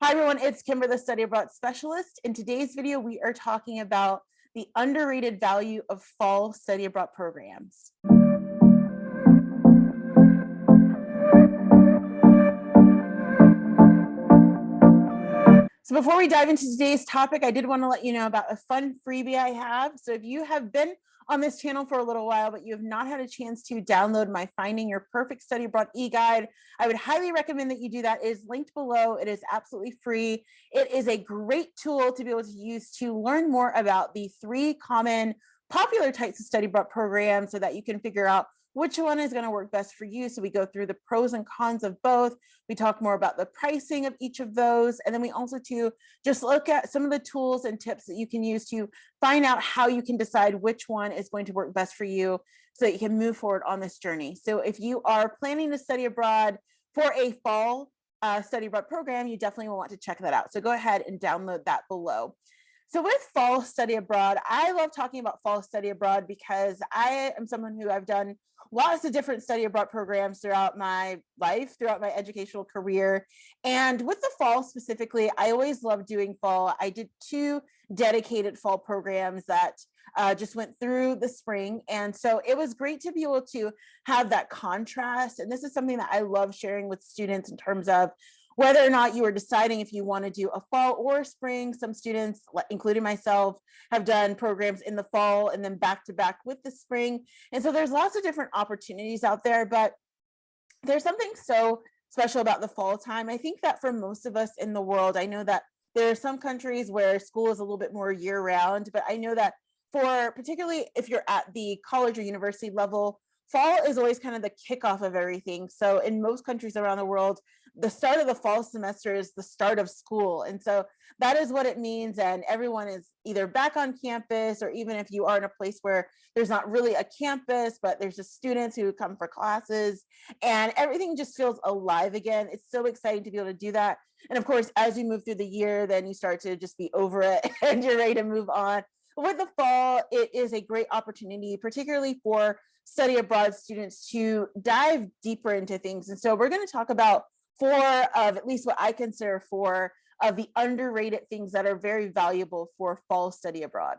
Hi everyone, it's Kimber, the Study Abroad Specialist. In today's video, we are talking about the underrated value of fall study abroad programs. So before we dive into today's topic, I did want to let you know about a fun freebie I have. So if you have been on this channel for a little while, but you have not had a chance to download my Finding Your Perfect Study Abroad e-guide, I would highly recommend that you do that. It is linked below. It is absolutely free. It is a great tool to be able to use to learn more about the 3 common popular types of study abroad programs so that you can figure out which one is going to work best for you. So we go through the pros and cons of both. We talk more about the pricing of each of those. And then we also just look at some of the tools and tips that you can use to find out how you can decide which one is going to work best for you so that you can move forward on this journey. So if you are planning to study abroad for a fall study abroad program, you definitely will want to check that out. So go ahead and download that below. So with fall study abroad, I love talking about fall study abroad because I am someone who I've done lots of different study abroad programs throughout my life, throughout my educational career. And with the fall specifically, I always love doing fall. I did 2 dedicated fall programs that just went through the spring. And so it was great to be able to have that contrast. And this is something that I love sharing with students in terms of whether or not you are deciding if you want to do a fall or spring. Some students, including myself, have done programs in the fall and then back to back with the spring. And so there's lots of different opportunities out there, but there's something so special about the fall time. I think that for most of us in the world, I know that there are some countries where school is a little bit more year round, but I know that for particularly if you're at the college or university level, fall is always kind of the kickoff of everything. So in most countries around the world, the start of the fall semester is the start of school. And so that is what it means. And everyone is either back on campus, or even if you are in a place where there's not really a campus, but there's just students who come for classes, and everything just feels alive again. It's so exciting to be able to do that. And of course, as you move through the year, then you start to just be over it and you're ready to move on. But with the fall, it is a great opportunity, particularly for study abroad students, to dive deeper into things. And so we're going to talk about 4 of at least what I consider 4 of the underrated things that are very valuable for fall study abroad.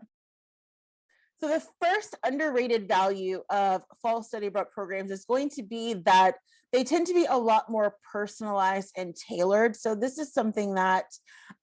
So the first underrated value of fall study abroad programs is going to be that they tend to be a lot more personalized and tailored. So this is something that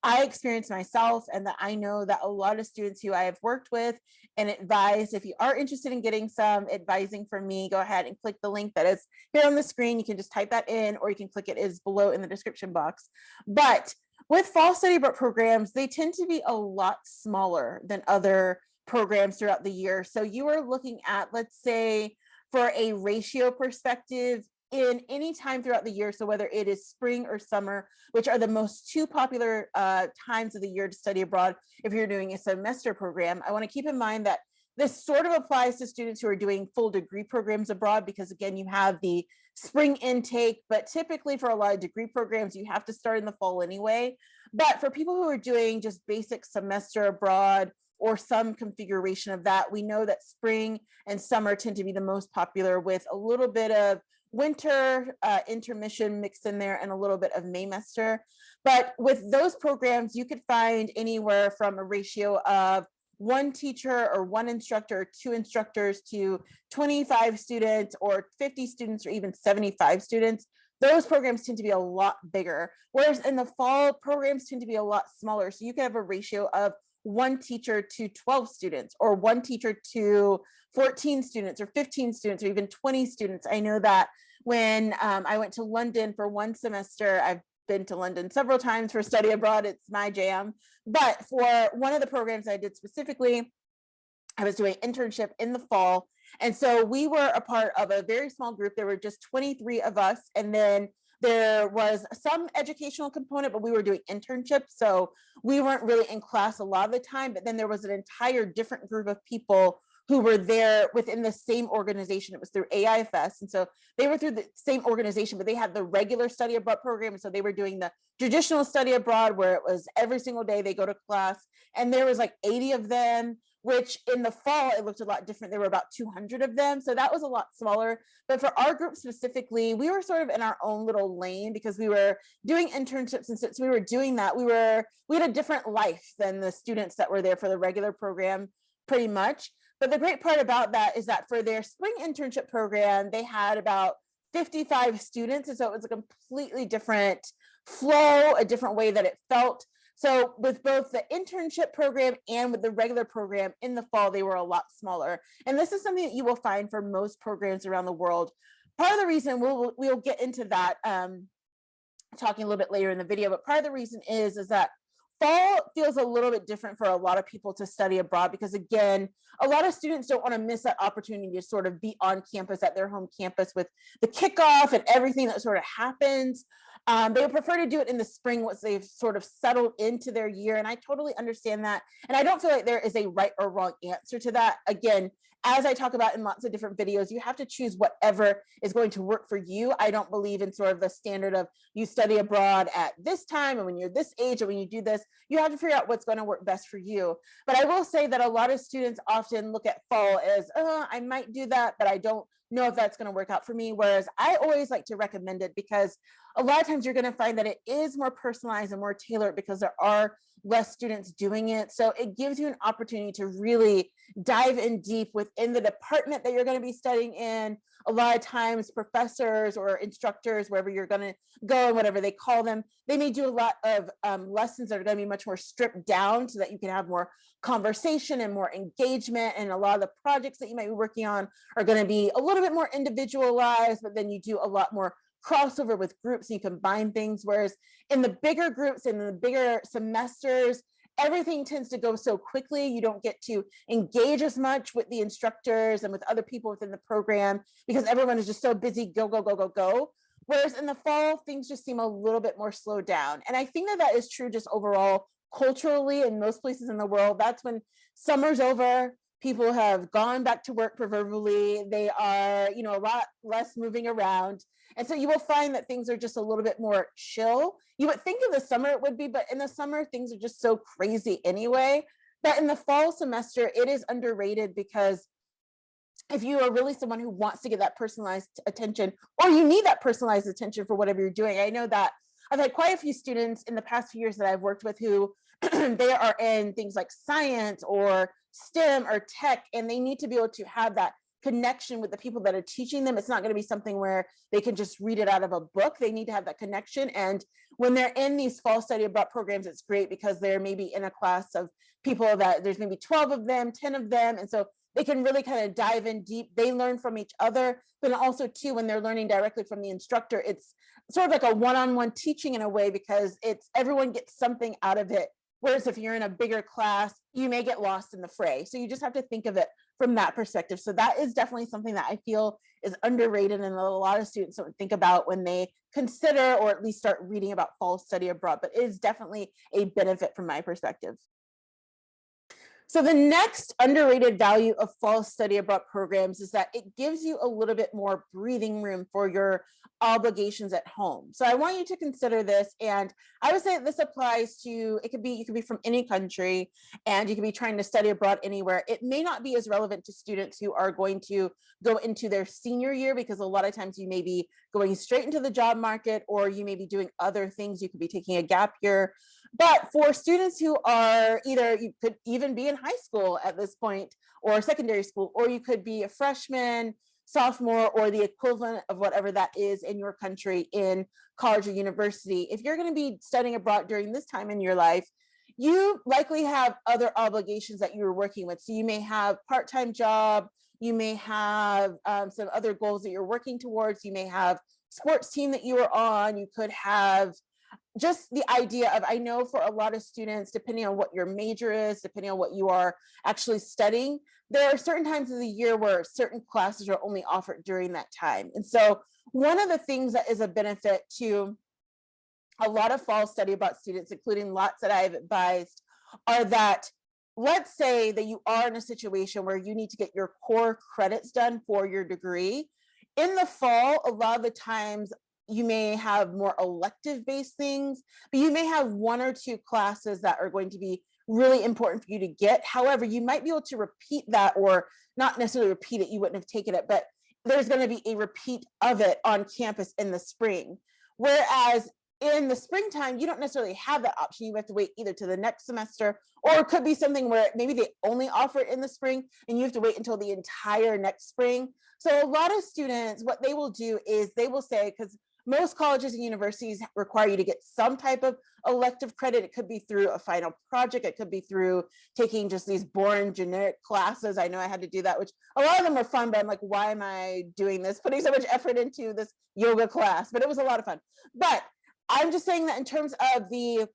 I experienced myself, and that I know that a lot of students who I have worked with and advised. If you are interested in getting some advising from me, go ahead and click the link that is here on the screen. You can just type that in, or you can click it is below in the description box. But with fall study abroad programs, they tend to be a lot smaller than other programs throughout the year. So you are looking at, let's say, for a ratio perspective, in any time throughout the year, so whether it is spring or summer, which are the most 2 popular times of the year to study abroad if you're doing a semester program, I want to keep in mind that this sort of applies to students who are doing full degree programs abroad, because again, you have the spring intake, but typically for a lot of degree programs, you have to start in the fall anyway. But for people who are doing just basic semester abroad or some configuration of that, we know that spring and summer tend to be the most popular, with a little bit of winter intermission mixed in there and a little bit of Maymester. But with those programs, you could find anywhere from a ratio of 1 teacher or 1 instructor or 2 instructors to 25 students or 50 students or even 75 students. Those programs tend to be a lot bigger. Whereas in the fall, programs tend to be a lot smaller. So you can have a ratio of 1 teacher to 12 students, or 1 teacher to 14 students, or 15 students, or even 20 students. I know that when I went to London for 1 semester, I've been to London several times for study abroad, it's my jam. But for one of the programs I did specifically, I was doing internship in the fall. And so we were a part of a very small group. There were just 23 of us. And then there was some educational component, but we were doing internships. So we weren't really in class a lot of the time, but then there was an entire different group of people who were there within the same organization. It was through AIFS. And so they were through the same organization, but they had the regular study abroad program. And so they were doing the traditional study abroad, where it was every single day they go to class, and there was like 80 of them. which in the fall, it looked a lot different. There were about 200 of them. So that was a lot smaller. But for our group specifically, we were sort of in our own little lane because we were doing internships. And since we were doing that, we had a different life than the students that were there for the regular program, pretty much. But the great part about that is that for their spring internship program, they had about 55 students. And so it was a completely different flow, a different way that it felt. So with both the internship program and with the regular program in the fall, they were a lot smaller. And this is something that you will find for most programs around the world. Part of the reason we'll get into that talking a little bit later in the video, but part of the reason is that fall feels a little bit different for a lot of people to study abroad, because again, a lot of students don't want to miss that opportunity to sort of be on campus at their home campus with the kickoff and everything that sort of happens. They would prefer to do it in the spring once they've sort of settled into their year. And I totally understand that. And I don't feel like there is a right or wrong answer to that. Again, as I talk about in lots of different videos, you have to choose whatever is going to work for you. I don't believe in sort of the standard of you study abroad at this time and when you're this age and when you do this. You have to figure out what's going to work best for you. But I will say that a lot of students often look at fall as, I might do that, but I don't know if that's going to work out for me. Whereas I always like to recommend it, because a lot of times you're going to find that it is more personalized and more tailored because there are less students doing it. So it gives you an opportunity to really dive in deep within the department that you're going to be studying in. A lot of times professors or instructors, wherever you're going to go and whatever they call them, they may do a lot of lessons that are going to be much more stripped down so that you can have more conversation and more engagement. And a lot of the projects that you might be working on are going to be a little bit more individualized, but then you do a lot more crossover with groups and you combine things. Whereas in the bigger groups and the bigger semesters, everything tends to go so quickly. You don't get to engage as much with the instructors and with other people within the program because everyone is just so busy, go, go, go, go, go. Whereas in the fall, things just seem a little bit more slowed down. And I think that that is true just overall culturally in most places in the world. That's when summer's over. People have gone back to work proverbially. They are, a lot less moving around. And so you will find that things are just a little bit more chill. You would think in the summer it would be, but in the summer, things are just so crazy anyway. But in the fall semester, it is underrated because if you are really someone who wants to get that personalized attention, or you need that personalized attention for whatever you're doing. I know that I've had quite a few students in the past few years that I've worked with who they are in things like science or STEM or tech, and they need to be able to have that connection with the people that are teaching them. It's not going to be something where they can just read it out of a book. They need to have that connection. And when they're in these fall study abroad programs, it's great because they're maybe in a class of people that there's maybe 12 of them, 10 of them. And so they can really kind of dive in deep. They learn from each other, but also too, when they're learning directly from the instructor, it's sort of like a one-on-one teaching in a way, because everyone gets something out of it. Whereas if you're in a bigger class, you may get lost in the fray. So you just have to think of it from that perspective. So that is definitely something that I feel is underrated and a lot of students don't think about when they consider or at least start reading about fall study abroad, but it is definitely a benefit from my perspective. So the next underrated value of fall study abroad programs is that it gives you a little bit more breathing room for your obligations at home. So I want you to consider this, and I would say that this applies to, you could be from any country and you could be trying to study abroad anywhere. It may not be as relevant to students who are going to go into their senior year, because a lot of times you may be going straight into the job market, or you may be doing other things. You could be taking a gap year. But for students who are you could even be in high school at this point, or secondary school, or you could be a freshman, sophomore, or the equivalent of whatever that is in your country in college or university. If you're going to be studying abroad during this time in your life, you likely have other obligations that you're working with. So you may have part-time job, you may have some other goals that you're working towards, you may have sports team that you are on, you could have just the idea of, I know for a lot of students, depending on what your major is, depending on what you are actually studying, there are certain times of the year where certain classes are only offered during that time. And so one of the things that is a benefit to a lot of fall study abroad students, including lots that I've advised, are that, let's say that you are in a situation where you need to get your core credits done for your degree. In the fall, a lot of the times you may have more elective based things, but you may have one or two classes that are going to be really important for you to get. However, you might be able to repeat that, or not necessarily repeat it, you wouldn't have taken it, but there's going to be a repeat of it on campus in the spring. Whereas in the springtime, you don't necessarily have that option. You have to wait either to the next semester, or it could be something where maybe they only offer it in the spring and you have to wait until the entire next spring. So a lot of students, what they will do is they will say, because most colleges and universities require you to get some type of elective credit. It could be through a final project. It could be through taking just these boring generic classes. I know I had to do that, which a lot of them are fun, but I'm like, why am I doing this? Putting so much effort into this yoga class, but it was a lot of fun. But I'm just saying that in terms of the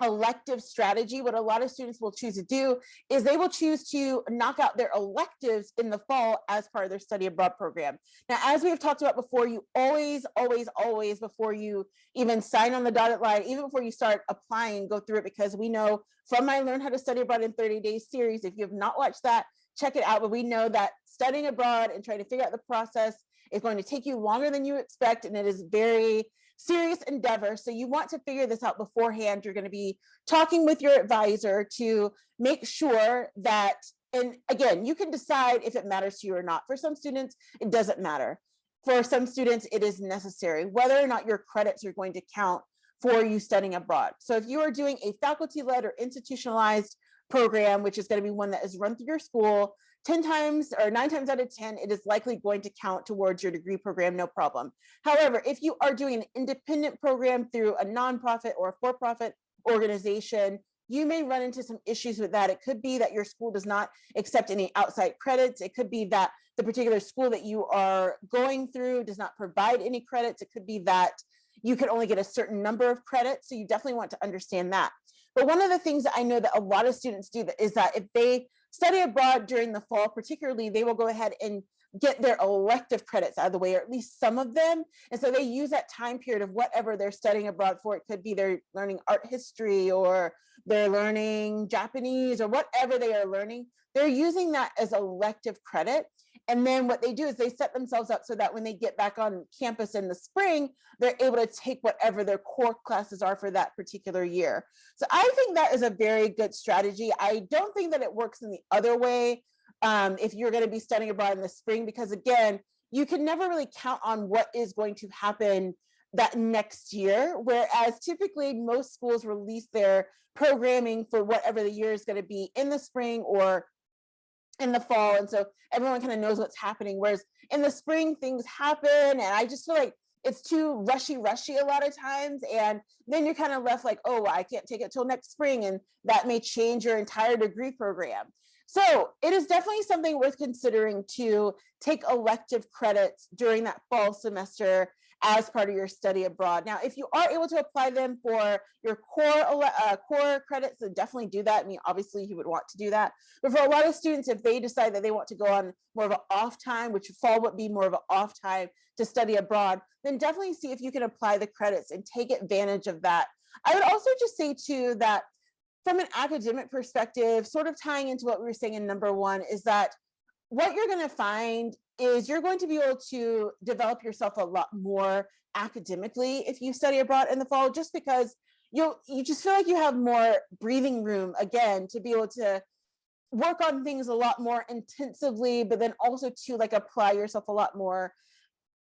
elective strategy, what a lot of students will choose to do is they will choose to knock out their electives in the fall as part of their study abroad program. Now, as we've talked about before, you always, before you even sign on the dotted line, even before you start applying, go through it, because we know from my Learn How to Study Abroad in 30 Days series, if you have not watched that, check it out. But we know that studying abroad and trying to figure out the process is going to take you longer than you expect, and it is very serious endeavor. So you want to figure this out beforehand. You're going to be talking with your advisor to make sure that, and again, you can decide if it matters to you or not. For some students, it doesn't matter. For some students, it is necessary, whether or not your credits are going to count for you studying abroad. So if you are doing a faculty-led or institutionalized program, which is going to be one that is run through your school, 10 times or 9 times out of 10, it is likely going to count towards your degree program, no problem. However, if you are doing an independent program through a nonprofit or a for-profit organization, you may run into some issues with that. It could be that your school does not accept any outside credits. It could be that the particular school that you are going through does not provide any credits. It could be that you can only get a certain number of credits. So you definitely want to understand that. But one of the things that I know that a lot of students do is that if they study abroad during the fall, particularly, they will go ahead and get their elective credits out of the way, or at least some of them. And so they use that time period of whatever they're studying abroad for. It could be they're learning art history, or they're learning Japanese, or whatever they are learning. They're using that as elective credit. And then what they do is they set themselves up so that when they get back on campus in the spring, they're able to take whatever their core classes are for that particular year. So I think that is a very good strategy. I don't think that it works in the other way if you're going to be studying abroad in the spring, because again, you can never really count on what is going to happen that next year. Whereas typically most schools release their programming for whatever the year is going to be in the spring or in the fall. And so everyone kind of knows what's happening. Whereas in the spring, things happen. And I just feel like it's too rushy a lot of times. And then you're kind of left like, oh, I can't take it till next spring. And that may change your entire degree program. So it is definitely something worth considering to take elective credits during that fall semester as part of your study abroad. Now, if you are able to apply them for your core credits, then definitely do that. I mean, obviously you would want to do that. But for a lot of students, if they decide that they want to go on more of an off time, which fall would be more of an off time to study abroad, then definitely see if you can apply the credits and take advantage of that. I would also just say too that from an academic perspective, sort of tying into what we were saying in number one, is that what you're going to find is you're going to be able to develop yourself a lot more academically if you study abroad in the fall, just because you just feel like you have more breathing room, again, to be able to work on things a lot more intensively, but then also to like apply yourself a lot more.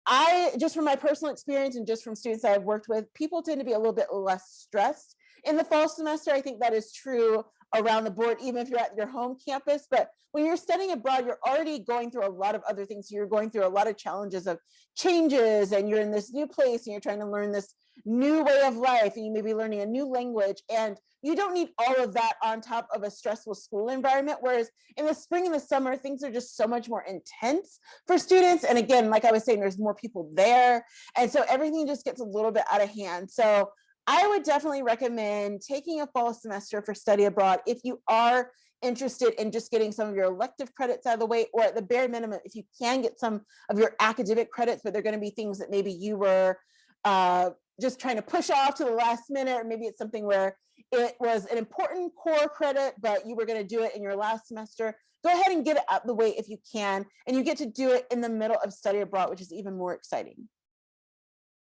I just from my personal experience and just from students that I've worked with, people tend to be a little bit less stressed in the fall semester. I think that is true around the board, even if you're at your home campus. But when you're studying abroad, you're already going through a lot of other things. You're going through a lot of challenges of changes, and you're in this new place and you're trying to learn this new way of life, and you may be learning a new language, and you don't need all of that on top of a stressful school environment. Whereas in the spring and the summer, things are just so much more intense for students. And again, like I was saying, there's more people there. And so everything just gets a little bit out of hand. So I would definitely recommend taking a fall semester for study abroad if you are interested in just getting some of your elective credits out of the way, or at the bare minimum, if you can get some of your academic credits, but they're going to be things that maybe you were just trying to push off to the last minute, or maybe it's something where it was an important core credit, but you were going to do it in your last semester. Go ahead and get it out of the way if you can, and you get to do it in the middle of study abroad, which is even more exciting.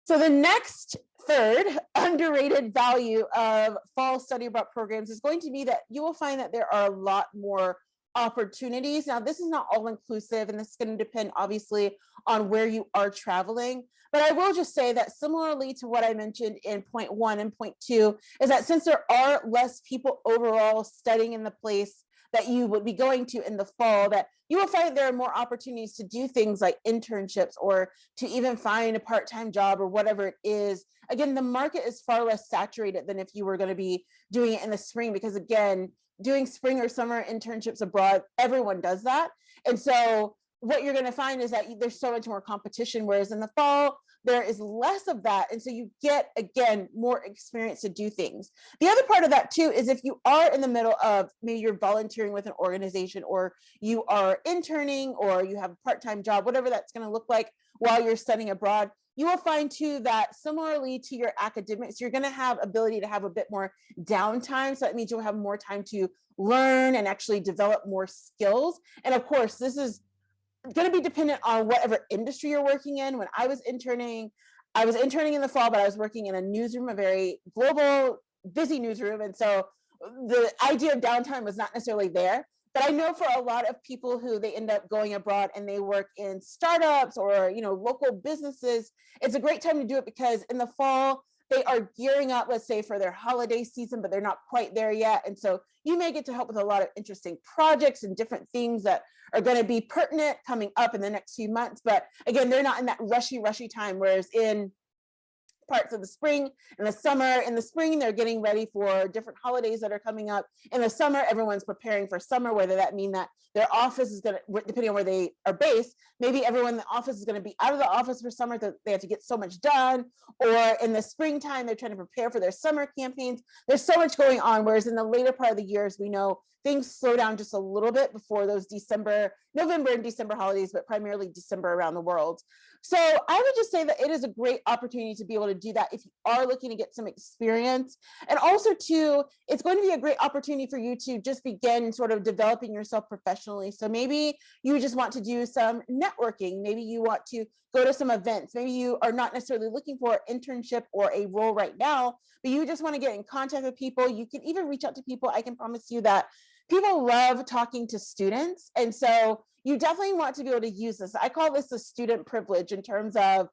So the next third underrated value of fall study abroad programs is going to be that you will find that there are a lot more opportunities. Now, this is not all inclusive, and this is going to depend obviously on where you are traveling. But I will just say that similarly to what I mentioned in point 1 and point 2, is that since there are less people overall studying in the place that you would be going to in the fall, that you will find there are more opportunities to do things like internships or to even find a part-time job or whatever it is. Again, the market is far less saturated than if you were going to be doing it in the spring, because again, doing spring or summer internships abroad, everyone does that. And so what you're going to find is that there's so much more competition, whereas in the fall, there is less of that. And so you get, again, more experience to do things. The other part of that too is if you are in the middle of maybe you're volunteering with an organization, or you are interning, or you have a part-time job, whatever that's going to look like while you're studying abroad, you will find too that similarly to your academics, you're going to have ability to have a bit more downtime. So that means you'll have more time to learn and actually develop more skills. And of course, this is going to be dependent on whatever industry you're working in. When I was interning in the fall, but I was working in a newsroom, a very global, busy newsroom. And so the idea of downtime was not necessarily there. But I know for a lot of people who they end up going abroad and they work in startups or, local businesses, it's a great time to do it, because in the fall, they are gearing up, let's say, for their holiday season, but they're not quite there yet. And so you may get to help with a lot of interesting projects and different things that are going to be pertinent coming up in the next few months. But again, they're not in that rushy time, whereas in parts of the spring and the summer. In the spring, they're getting ready for different holidays that are coming up. In the summer, everyone's preparing for summer, whether that mean that their office is going to, depending on where they are based, maybe everyone in the office is going to be out of the office for summer, that they have to get so much done. Or in the springtime, they're trying to prepare for their summer campaigns. There's so much going on. Whereas in the later part of the years, we know things slow down just a little bit before those November and December holidays, but primarily December around the world. So I would just say that it is a great opportunity to be able to do that if you are looking to get some experience. And also too, it's going to be a great opportunity for you to just begin sort of developing yourself professionally. So maybe you just want to do some networking. Maybe you want to go to some events. Maybe you are not necessarily looking for an internship or a role right now, but you just want to get in contact with people. You can even reach out to people. I can promise you that people love talking to students. And so you definitely want to be able to use this. I call this a student privilege, in terms of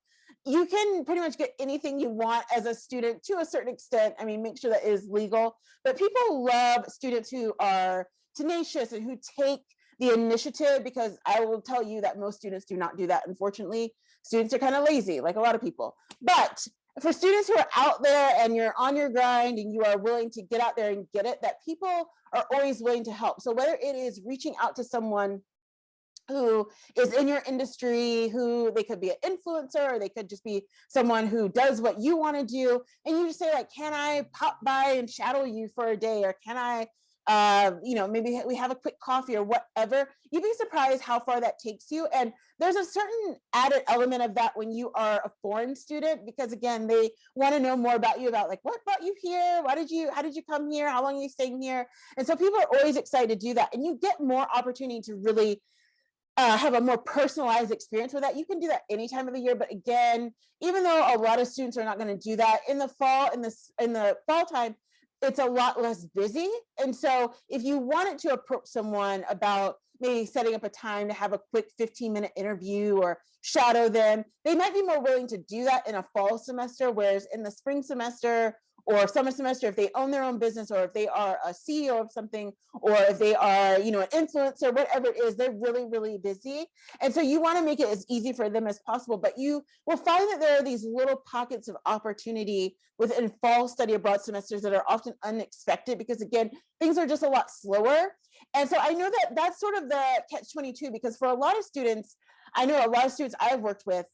you can pretty much get anything you want as a student to a certain extent. I mean, make sure that it is legal, but people love students who are tenacious and who take the initiative, because I will tell you that most students do not do that. Unfortunately, students are kind of lazy, like a lot of people. But for students who are out there and you're on your grind and you are willing to get out there and get it, that people are always willing to help. So whether it is reaching out to someone who is in your industry, who they could be an influencer, or they could just be someone who does what you want to do, and you just say like, can I pop by and shadow you for a day, or can I maybe we have a quick coffee or whatever. You'd be surprised how far that takes you. And there's a certain added element of that when you are a foreign student, because again, they want to know more about you, about like, what brought you here? How did you come here? How long are you staying here? And so people are always excited to do that. And you get more opportunity to really have a more personalized experience with that. You can do that any time of the year, but again, even though a lot of students are not going to do that in the fall, in the fall time, it's a lot less busy. And so if you wanted to approach someone about maybe setting up a time to have a quick 15-minute interview or shadow them, they might be more willing to do that in a fall semester, whereas in the spring semester or summer semester, if they own their own business, or if they are a CEO of something, or if they are, an influencer, whatever it is, they're really, really busy. And so you want to make it as easy for them as possible, but you will find that there are these little pockets of opportunity within fall study abroad semesters that are often unexpected, because again, things are just a lot slower. And so I know that that's sort of the catch-22, because for a lot of students, I know a lot of students I've worked with,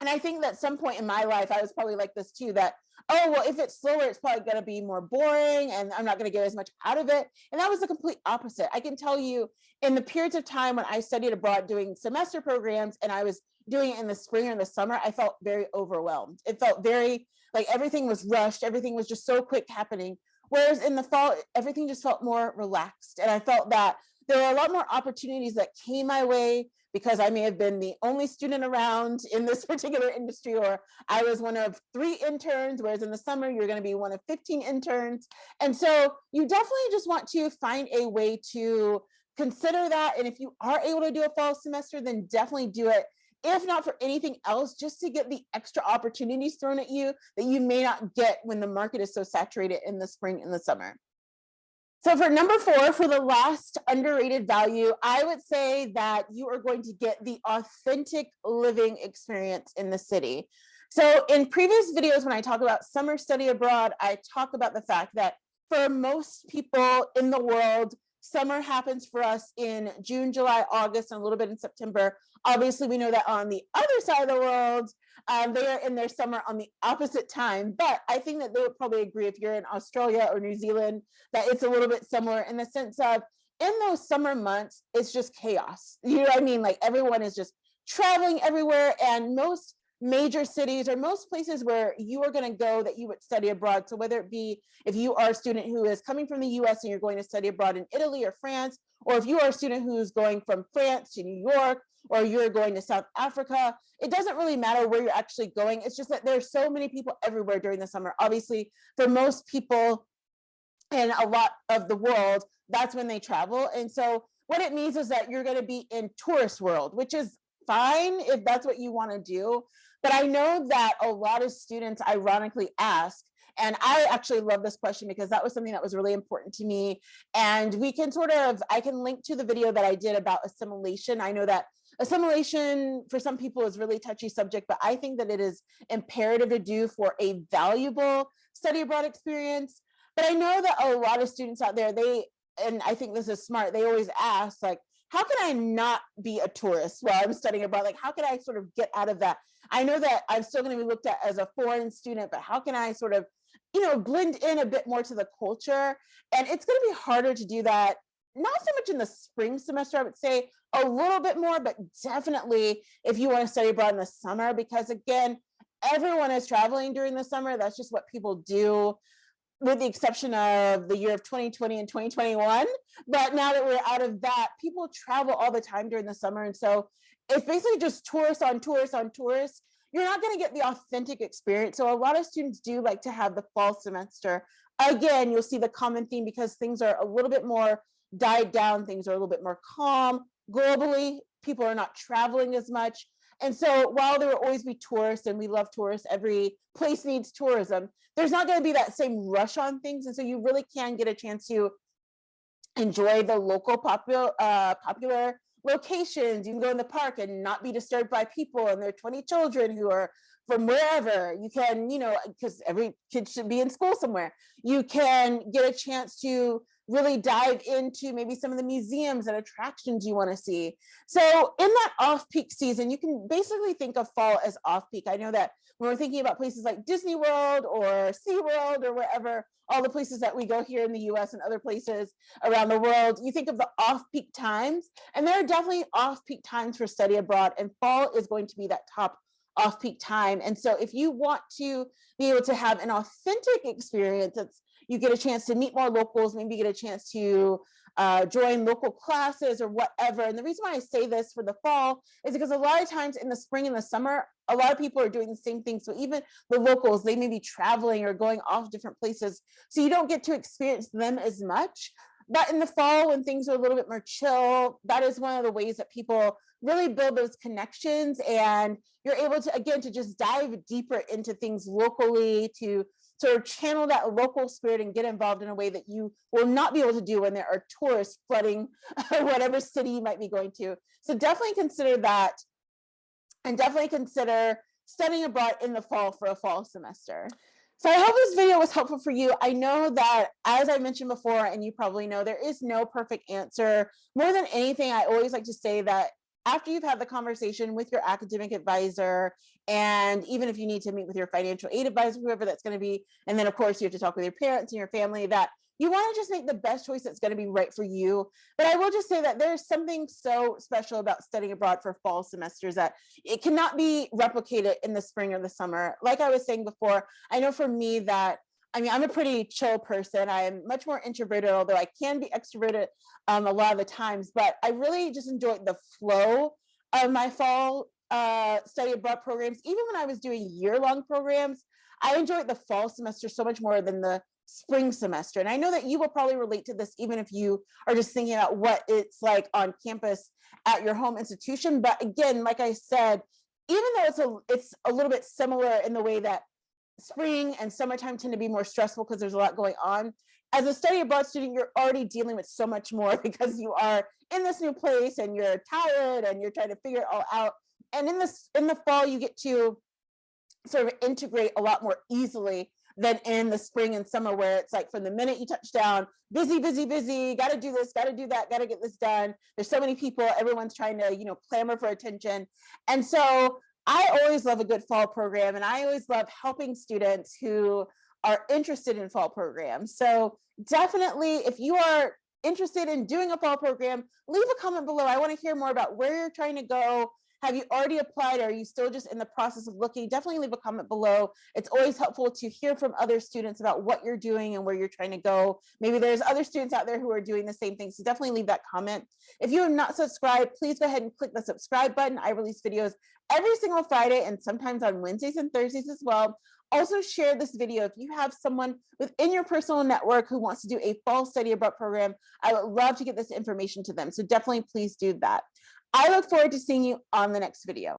and I think that at some point in my life, I was probably like this too, that, oh, well, if it's slower, it's probably going to be more boring and I'm not going to get as much out of it. And that was the complete opposite. I can tell you, in the periods of time when I studied abroad doing semester programs, and I was doing it in the spring or the summer, I felt very overwhelmed. It felt very like everything was rushed. Everything was just so quick happening. Whereas in the fall, everything just felt more relaxed. And I felt that there were a lot more opportunities that came my way because I may have been the only student around in this particular industry, or I was one of 3 interns, whereas in the summer, you're going to be one of 15 interns. And so you definitely just want to find a way to consider that. And if you are able to do a fall semester, then definitely do it. If not for anything else, just to get the extra opportunities thrown at you that you may not get when the market is so saturated in the spring and the summer. So for number 4, for the last underrated value, I would say that you are going to get the authentic living experience in the city. So in previous videos, when I talk about summer study abroad, I talk about the fact that for most people in the world, summer happens for us in June, July, August, and a little bit in September. Obviously, we know that on the other side of the world, they are in their summer on the opposite time. But I think that they would probably agree, if you're in Australia or New Zealand, that it's a little bit similar in the sense of, in those summer months, it's just chaos. You know what I mean? Like, everyone is just traveling everywhere, and most major cities, or most places where you are going to go that you would study abroad. So whether it be if you are a student who is coming from the US and you're going to study abroad in Italy or France, or if you are a student who's going from France to New York, or you're going to South Africa, it doesn't really matter where you're actually going. It's just that there's so many people everywhere during the summer. Obviously, for most people in a lot of the world, that's when they travel. And so what it means is that you're going to be in tourist world, which is fine if that's what you want to do. But I know that a lot of students ironically ask, and I actually love this question because that was something that was really important to me. And we can I can link to the video that I did about assimilation. I know that assimilation for some people is really touchy subject, but I think that it is imperative to do for a valuable study abroad experience. But I know that a lot of students out there, and I think this is smart, they always ask, like, how can I not be a tourist while I'm studying abroad? Like, how can I sort of get out of that? I know that I'm still going to be looked at as a foreign student, but how can I sort of, blend in a bit more to the culture? And it's going to be harder to do that, not so much in the spring semester, I would say a little bit more, but definitely if you want to study abroad in the summer, because again, everyone is traveling during the summer. That's just what people do, with the exception of the year of 2020 and 2021. But now that we're out of that, people travel all the time during the summer. And so it's basically just tourists on tourists on tourists. You're not going to get the authentic experience. So a lot of students do like to have the fall semester. Again, you'll see the common theme because things are a little bit more died down. Things are a little bit more calm. Globally, people are not traveling as much. And so while there will always be tourists, and we love tourists, every place needs tourism, there's not going to be that same rush on things. And so you really can get a chance to enjoy the local popular locations. You can go in the park and not be disturbed by people and their 20 children who are from wherever. You can, because every kid should be in school somewhere. You can get a chance to really dive into maybe some of the museums and attractions you want to see. So in that off-peak season, you can basically think of fall as off-peak. I know that when we're thinking about places like Disney World or SeaWorld or wherever, all the places that we go here in the US and other places around the world, you think of the off-peak times, and there are definitely off-peak times for study abroad, and fall is going to be that top off-peak time. And so if you want to be able to have an authentic experience, you get a chance to meet more locals, maybe get a chance to join local classes or whatever. And the reason why I say this for the fall is because a lot of times in the spring and the summer, a lot of people are doing the same thing. So even the locals, they may be traveling or going off different places. So you don't get to experience them as much. But in the fall, when things are a little bit more chill, that is one of the ways that people really build those connections. And you're able to, again, to just dive deeper into things locally, to sort of channel that local spirit and get involved in a way that you will not be able to do when there are tourists flooding whatever city you might be going to. So definitely consider that, and definitely consider studying abroad in the fall for a fall semester. So I hope this video was helpful for you. I know that, as I mentioned before, and you probably know, there is no perfect answer. More than anything, I always like to say that after you've had the conversation with your academic advisor, and even if you need to meet with your financial aid advisor, whoever that's going to be, and then of course you have to talk with your parents and your family, that you want to just make the best choice that's going to be right for you. But I will just say that there's something so special about studying abroad for fall semesters that it cannot be replicated in the spring or the summer. Like I was saying before, I know for me that I mean, I'm a pretty chill person. I'm much more introverted, although I can be extroverted a lot of the times, but I really just enjoyed the flow of my fall study abroad programs. Even when I was doing year-long programs, I enjoyed the fall semester so much more than the spring semester. And I know that you will probably relate to this, even if you are just thinking about what it's like on campus at your home institution. But again, like I said, even though it's a little bit similar in the way that spring and summertime tend to be more stressful because there's a lot going on, as a study abroad student, you're already dealing with so much more because you are in this new place and you're tired and you're trying to figure it all out. And in the fall, you get to sort of integrate a lot more easily than in the spring and summer, where it's like from the minute you touch down, busy, busy, busy, got to do this, got to do that, got to get this done. There's so many people, everyone's trying to, clamor for attention. And so I always love a good fall program, and I always love helping students who are interested in fall programs. So definitely, if you are interested in doing a fall program, leave a comment below. I want to hear more about where you're trying to go. Have you already applied? Or are you still just in the process of looking? Definitely leave a comment below. It's always helpful to hear from other students about what you're doing and where you're trying to go. Maybe there's other students out there who are doing the same thing. So definitely leave that comment. If you have not subscribed, please go ahead and click the subscribe button. I release videos every single Friday and sometimes on Wednesdays and Thursdays as well. Also share this video if you have someone within your personal network who wants to do a fall study abroad program. I would love to get this information to them. So definitely please do that. I look forward to seeing you on the next video.